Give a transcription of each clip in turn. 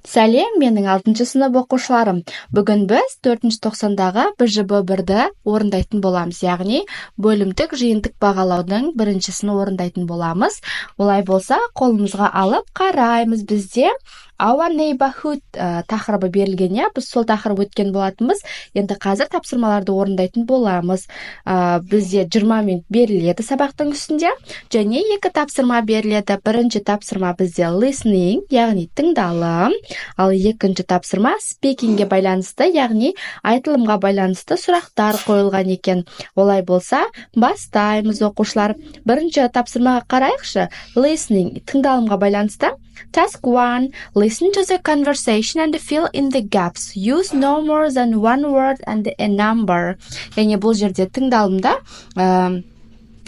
Сәлем, менің 6 сынып оқушыларым. Бүгін біз 4-ші тоқсандағы БЖБ1-ді орындайтын боламыз, яғни бөлімдік жиынтық бағалаудың біріншісін орындайтын боламыз. Олай болса, қолымызға алып қараймыз. Бізде Our neighborhood тақырыбы берілген, біз сол тақырып өткен болатынбыз. Енді қазір тапсырмаларды орындайтын боламыз. Бізде 20 минут беріледі сабақтың үстінде, және 2 тапсырма беріледі. Бірінші тапсырма бізде listening, яғни тыңдалым, ал екінші тапсырма speakingге байланысты, яғни айтылымға байланысты сұрақтар қойылған екен. Олай болса, бастаймыз оқушылар. Бірінші тапсырмаға қарайықшы. Listening, тыңдалымға байланысты. Task 1. Listen to the conversation and fill in the gaps. Use no more than one word and a number. Яғни бұл жерде тыңдалымда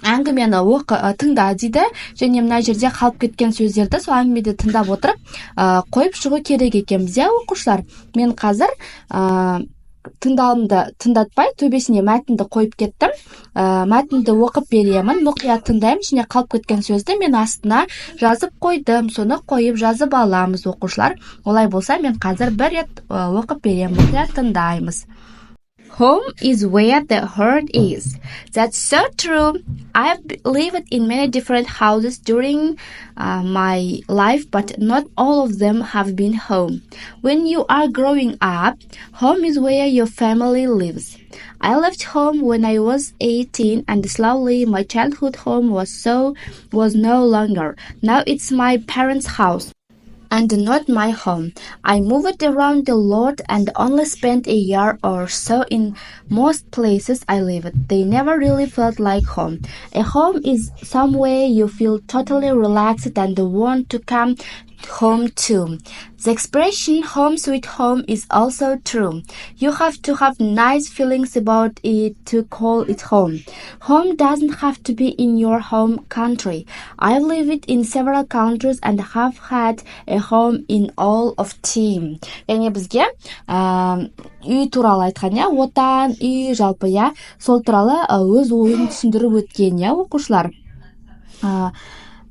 әңгімені тыңда дейді, және мына жерде қалып кеткен сөздерді сол әңгімеде тыңдап отырып қойып шығу керек екен. Бізде оқушылар, мен қазір тыңдалымды тыңдатпай, төбесіне мәтінді қойып кеттім. Мәтінді оқып беремін, мұқият тыңдаймын, және қалып кеткен сөзді мен астына жазып қойдым. Соны қойып жазып аламыз оқушылар. Олай болса, мен қазір бір рет оқып беремін, мұқият тыңдаймыз. Home is where the heart is. That's so true. I've lived in many different houses during my life, but not all of them have been home. When you are growing up, home is where your family lives. I left home when I was 18, and slowly my childhood home was no longer. Now it's my parents' house and not my home. I moved around a lot and only spent a year or so in most places I lived. They never really felt like home. A home is somewhere you feel totally relaxed and want to come home to. The expression home sweet home is also true. You have to have nice feelings about it to call it home. Home doesn't have to be in your home country. I've lived in several countries and have had a home in all of them. Яғни бізге үй туралы айтқан, отан, үй, жалпы, сол туралы өз ойын түсіндіріп өткен, оқушылар.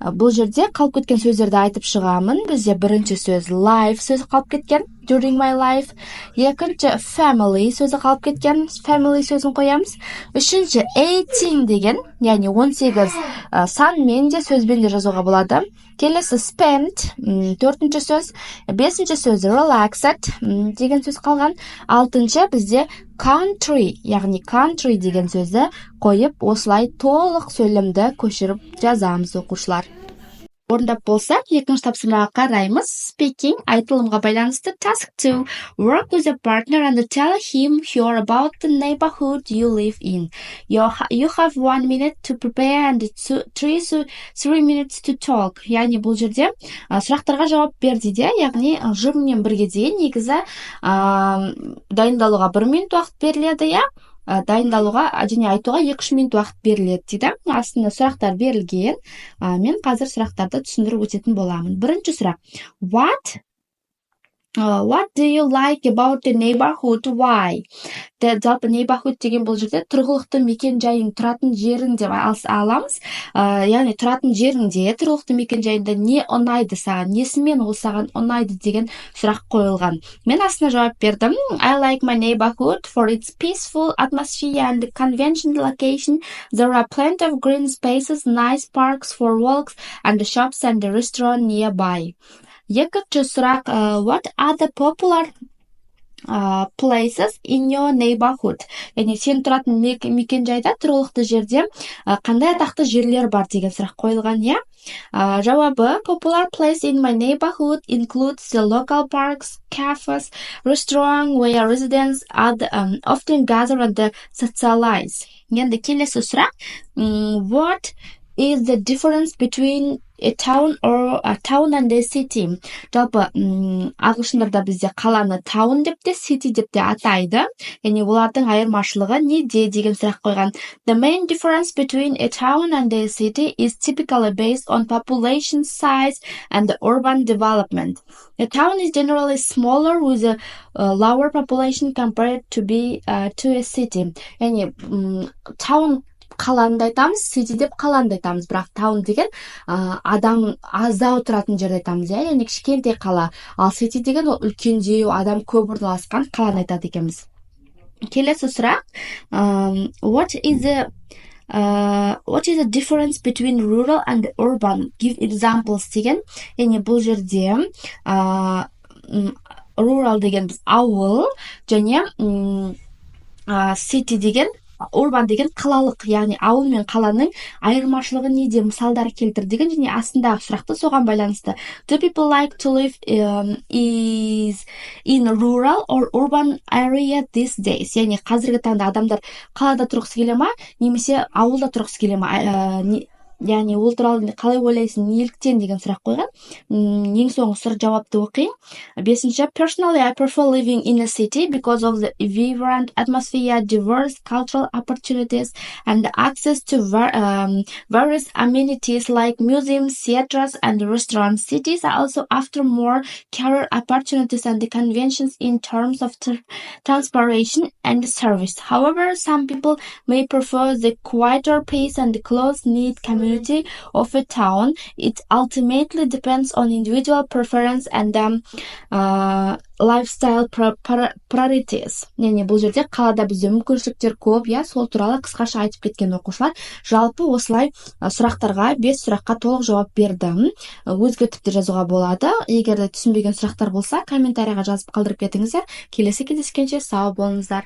Бұл жерде қалып кеткен сөздерді айтып шығамын. Бізде бірінші сөз life сөзі қалып кеткен, during my life. Екінші family сөзі қалып кеткен, family сөзін қоямыз. Үшінші 18 деген, яғни 18 санмен де сөзбен де жазуға болады. Келесі spent, төртінші сөз. Бесінші сөз relaxed деген сөз қалған. Алтыншы бізде country, яғни country деген сөзді қойып, осылай толық сөйлемді көшіріп жазамыз оқушылар. Орындап болсақ, екінші тапсырмаға қараймыз. Speaking, айтылымға байланысты. Task 2. Work with a partner and tell him her about the neighborhood you live in. You have 1 minute to prepare and 3 minutes to talk. Яғни бұл жерде сұрақтарға жауап бер дейді, яғни жұбымен бірге дейін негізі дайындалуға 1 минут уақыт беріледі, дайындалуға және айтуға 2-3 минут уақыт беріледі дейді. Астында сұрақтар берілген. Мен қазір сұрақтарды түсіндіріп өтетін боламын. Бірінші сұрақ. What do you like about the neighborhood? Why? Жалпы neighborhood деген бұл жерде тұрғылықты мекен жайың, тұратын жерің деп аламыз. Яғни тұратын жеріңде, тұрғылықты мекен жайында не ұнайды саған, несімен ол саған ұнайды деген сұрақ қойылған. Мен астына жауап бердім. I like my neighborhood for its peaceful atmosphere and conventional location. There are plenty of green spaces, nice parks for walks, and shops and a restaurant nearby. Екінші сұрақ. What are the popular places in your neighborhood? Яғни сен тұратын мекен жайда, тұрғылықты жерде қандай атақты жерлер бар деген сұрақ қойылған, Жауабы, popular place in my neighborhood includes the local parks, cafes, restaurants where residents often gather and socialize. Енді келесі сұрақ. What is the difference between a town and a city? Жалпы ағылшындарда бізде қаланы town деп те, city деп те атайды. Яғни олардың айырмашылығы неде деген сұрақ қойған. The main difference between a town and a city is typically based on population size and urban development. A town is generally smaller with a lower population compared to a city. Яғни town қаланы айтамыз, сити деп қаланы айтамыз, бірақ таун деген адам аздау тұратын жерді айтамыз, яғни кішкентай қала. Ал сити деген ол үлкендеу, адам көп орналасқан қаланы айтады екенбіз. Келесі сұрақ. What is the difference between rural and urban? Give examples деген. Яғни бұл жерде rural деген біз ауыл, және city деген, урбан деген қалалық, яғни ауыл мен қаланың айырмашылығы неде, мысалдар келтір деген, және астындағы сұрақты соған байланысты. Do people like to live is in rural or urban area these days? Яғни қазіргі таңда адамдар қалада тұрғысы келе ма, немесе ауылда тұрғысы келе ма? Яғни ол туралы қалай ойлайсың, неліктен деген сұрақ қойған. Ең соңғы сұрақ жауапты оқиын. 5-ші. Personally, I prefer living in a city because of the vibrant atmosphere, diverse cultural opportunities, and access to various amenities like museums, theaters, and restaurants. Cities are also offer more career opportunities and conventions in terms of transportation and service. However, some people may prefer the quieter pace and close-knit community of a town. It ultimately depends on individual preference and lifestyle priorities. Яғни бұл жерде қалада бізде мүмкіншіліктер көп, сол туралы қысқаша айтып кеткен оқушылар. Жалпы осылай сұрақтарға 5 сұраққа толық жауап бердім. Өзгертіп те жазуға болады. Егер де түсінбеген сұрақтар болса, комментарийға жазып қалдырып кетіңіздер. Келесі кездескенше сау болыңыздар.